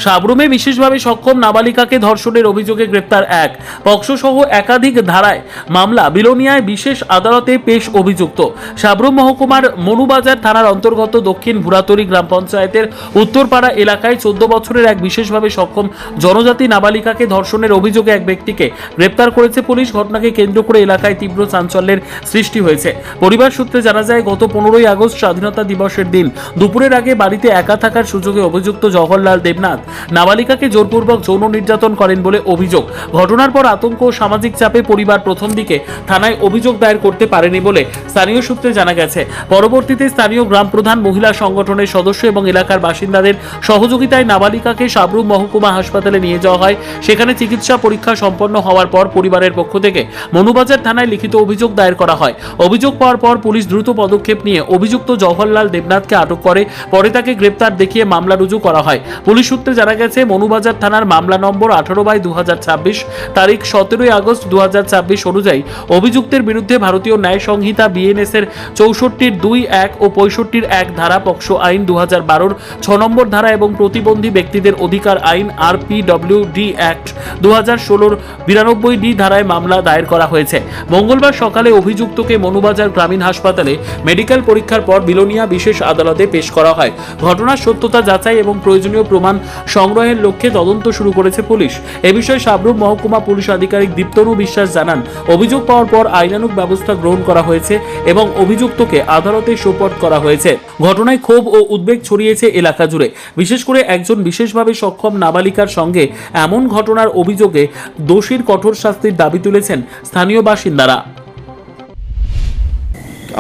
সাবরুমে বিশেষভাবে সক্ষম নাবালিকাকে ধর্ষণের অভিযোগে গ্রেপ্তার এক, পক্সো সহ একাধিক ধারায় মামলা, বিলোনিয়ায় বিশেষ আদালতে পেশ অভিযুক্ত। সাবরুম মহকুমার মনুবাজার থানার অন্তর্গত দক্ষিণ ভুরাতরি গ্রাম পঞ্চায়েতের উত্তরপাড়া এলাকায় 14 বছরের এক বিশেষভাবে সক্ষম জনজাতি নাবালিকাকে ধর্ষণের অভিযোগে এক ব্যক্তিকে গ্রেপ্তার করেছে পুলিশ। ঘটনাকে কেন্দ্র করে এলাকায় তীব্র চাঞ্চল্যের সৃষ্টি হয়েছে। পরিবার সূত্রে জানা যায়, গত 15ই আগস্ট স্বাধীনতা দিবসের দিন দুপুরের আগে বাড়িতে একা থাকার সুযোগে অভিযুক্ত জওহরলাল দেবনাথ নাবালিকাকে জোরপূর্বক যৌন নির্যাতন করেন বলে অভিযোগ। ঘটনার পর আতঙ্ক ও সামাজিক চাপে পরিবার প্রথম দিকে থানায় অভিযোগ দায়ের করতে পারেনি বলে স্থানীয় সূত্রে জানা গেছে। পরবর্তীতে স্থানীয় গ্রাম প্রধান, মহিলা সংগঠনের সদস্য এবং এলাকার বাসিন্দাদের সহযোগিতায় নাবালিকাকে সাবরুম মহকুমা হাসপাতালে নিয়ে যাওয়া হয়। সেখানে চিকিৎসা পরীক্ষা সম্পন্ন হওয়ার পর পরিবারের পক্ষ থেকে মনুবাজার থানায় লিখিত অভিযোগ দায়ের করা হয়। অভিযোগ পাওয়ার পর পুলিশ দ্রুত পদক্ষেপ নিয়ে অভিযুক্ত জওহরলাল দেবনাথকে আটক করে পরে তাকে গ্রেপ্তার দেখিয়ে মামলা রুজু করা হয়। পুলিশ সূত্রে জানা গেছে, মনুবাজার থানার মামলা নম্বর 18/2026 তারিখ 17ই আগস্ট 2026 অনুযায়ী অভিযুক্তের বিরুদ্ধে ভারতীয় ন্যায় সংহিতা BNS এর 64(2)(1) ও 65(1) ধারা, পক্সো আইন 2012 6 নম্বর ধারা এবং প্রতিবন্ধী ব্যক্তিদের অধিকার আইন RPWD অ্যাক্ট 2016 92D ধারায় মামলা দায়ের করা হয়েছে। মঙ্গলবার সকালে অভিযুক্তকে মনুবাজার গ্রামীণ হাসপাতালে মেডিকেল পরীক্ষার পর বিলোনিয়া বিশেষ আদালতে পেশ করা হয়। ঘটনার সত্যতা যাচাই এবং প্রয়োজনীয় প্রমাণ সংগ্রহের লক্ষ্যে তদন্ত শুরু করেছে পুলিশ। এ বিষয়ে সাবরুম মহকুমা পুলিশ আধিকারিক দীপ্তনু বিশ্বাস জানান, অভিযোগ পাওয়ার পর আইনানুগ ব্যবস্থা গ্রহণ করা হয়েছে এবং অভিযুক্তকে আদালতে সোপর্দ করা হয়েছে। ঘটনায় ক্ষোভ ও উদ্বেগ ছড়িয়েছে এলাকা জুড়ে, বিশেষ করে একজন বিশেষভাবে সক্ষম নাবালিকার সঙ্গে এমন ঘটনার অভিযোগে দোষীর কঠোর শাস্তির দাবি তুলেছেন স্থানীয় বাসিন্দারা।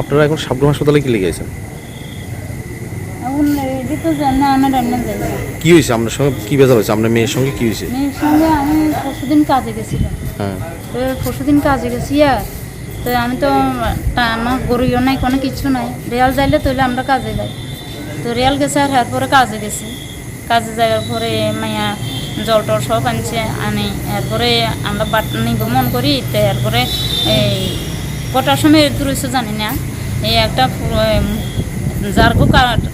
আপনারা এখন সাবরুম হাসপাতালে কি লেগেছেন? এখন রেডি তো জানা আমার রান্না যাবে। কি হয়েছে আপনার সঙ্গে? কি বেজার হয়েছে আপনার মেয়ের সঙ্গে? কি হয়েছে? মেয়ের সঙ্গে আমি পরশুদিন কাজে গেছিলাম। হ্যাঁ, তো পরশুদিন কাজে গেছি, আর তো আমি তো আমার গরুও নাই, কোনো কিছু নাই। রেয়াল যাইলে তৈলে আমরা কাজে যাই। তো রেয়াল গেছে, আর এরপরে কাজে গেছি। কাজে যাওয়ার পরে মাইয়া জল টল সব আনছে, আনি এরপরে আমরা বাট নিব মন করি। তো এরপরে এই কটার সময় তুলেছে জানি না, এই একটা যার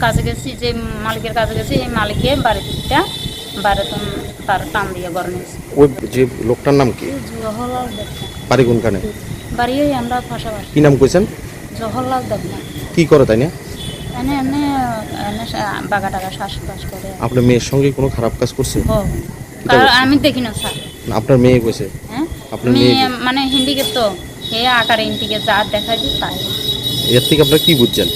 কাজে গেছি, যে মালিকের কাজে গেছি, এই মালিকের বাড়িটা বাড়িতে তার টান দিয়ে ঘর নিয়েছি। ওই যে লোকটার নাম কি? জওহরলাল দেবনাথ। বাড়ি কোনখানে? বাড়ি ওই আমরা পাশাপাশি। কি নাম কইছেন? জওহরলাল দেবনাথ। কি করে তাই না? এনে এমনি বাগা টাগা শ্বাস করে। আপনার মেয়ের সঙ্গে কোনো খারাপ কাজ করছে? আমি দেখি না স্যার। আপনার মেয়ে কইছে? হ্যাঁ, আপনার মেয়ে মেয়ে মানে হিন্দিকে তো হে আকারে ইন্টিকে যা দেখা যায় তাই। এর থেকে আপনারা কি বুঝছেন?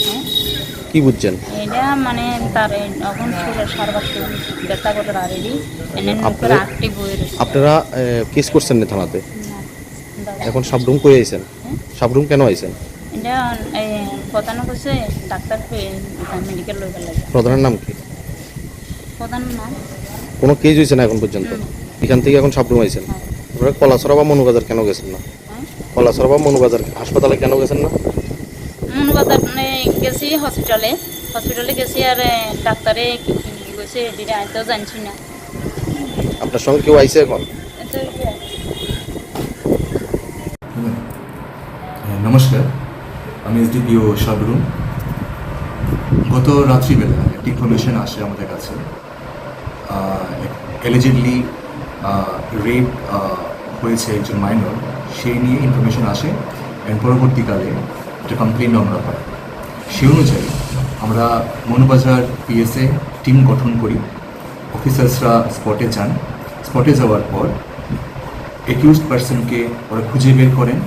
কি বুঝছেন? এটা মানে তার এখন সুরের সারবার ব্যথা করে রাড়ি এনে নুপুর আটটি বই রয়েছে। আপনারা কেস করছেন না থানাতে? এখন সাবরুম কই আইছেন? সাবরুম কেন আইছেন? এটা প্রধান করছে ডাক্তার মেডিকেল লইবার লাগে। প্রধানের নাম কি? প্রধান নাম কোনো কেস হয়েছে না এখন পর্যন্ত? এখান থেকে এখন সাবরুম আইছেন। আপনারা কলাছড়া বা মনুবাজার কেন গেছেন না? কলাছড়া বা মনুবাজার হাসপাতালে কেন গেছেন না? মনুবাজার গেছি, হসপিটালে গেছি, আর ডাক্তারে কি কইছে এটা আমি তো জানছি না। আপনার সঙ্গে কেউ আইছে এখন? নমস্কার, আমি SDPO সাবরুম। গত রাত্রিবেলা একটি ইনফরমেশন আসে আমাদের কাছে, এলিজিডলি রেপ হয়েছে একজন মাইনর, সেই নিয়ে ইনফরমেশন আসে এবং পরবর্তীকালে একটা কমপ্লেন আমরা পাই। সেই অনুযায়ী আমরা মনুবাজার PSA টিম গঠন করি। অফিসার্সরা স্পটে যান। স্পটে যাওয়ার পর অ্যাকিউজড পার্সনকে ওরা খুঁজে বের করেন।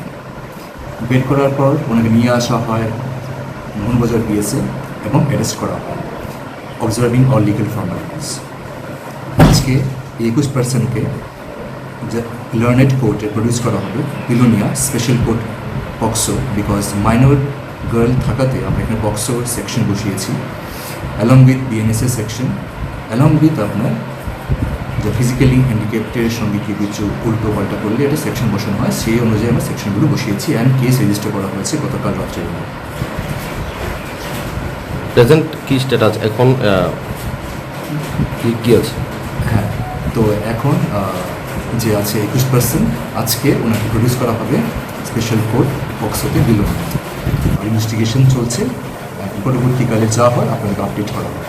বের করার পর ওনাকে নিয়ে আসা হয় মনুবাজার PSA এবং অ্যারেস্ট করা হয়, অবজার্ভিং অল লিগাল ফর্মালিটিস। আজকে এই 21 পার্সনকে লার্নেড কোর্টে প্রডিউস করা হবে, Belonia special court POCSO, because minor girl থাকাতে আমরা এখানে পক্সো সেকশন বসিয়েছি, along with BNS section, along with আপনার যে ফিজিক্যালি হ্যান্ডিক্যাপ্টের সঙ্গে কি কিছু উল্টো পাল্টা করলে এটা সেকশন বসানো হয়, সেই অনুযায়ী আমরা সেকশনগুলো বসিয়েছি অ্যান্ড কেস রেজিস্টার করা হয়েছে গতকাল রাত্রিবেলা। প্রেজেন্ট কি স্ট্যাটাস এখন? কি আছে? হ্যাঁ, তো এখন যে আছে 21%, আজকে ওনাকে প্রডিউস করা হবে স্পেশাল কোর্ট পক্সোতে বিলোনিয়া। ইনভেস্টিগেশন চলছে, পরবর্তীকালে যা হয় আপনাকে আপডেট করা হবে।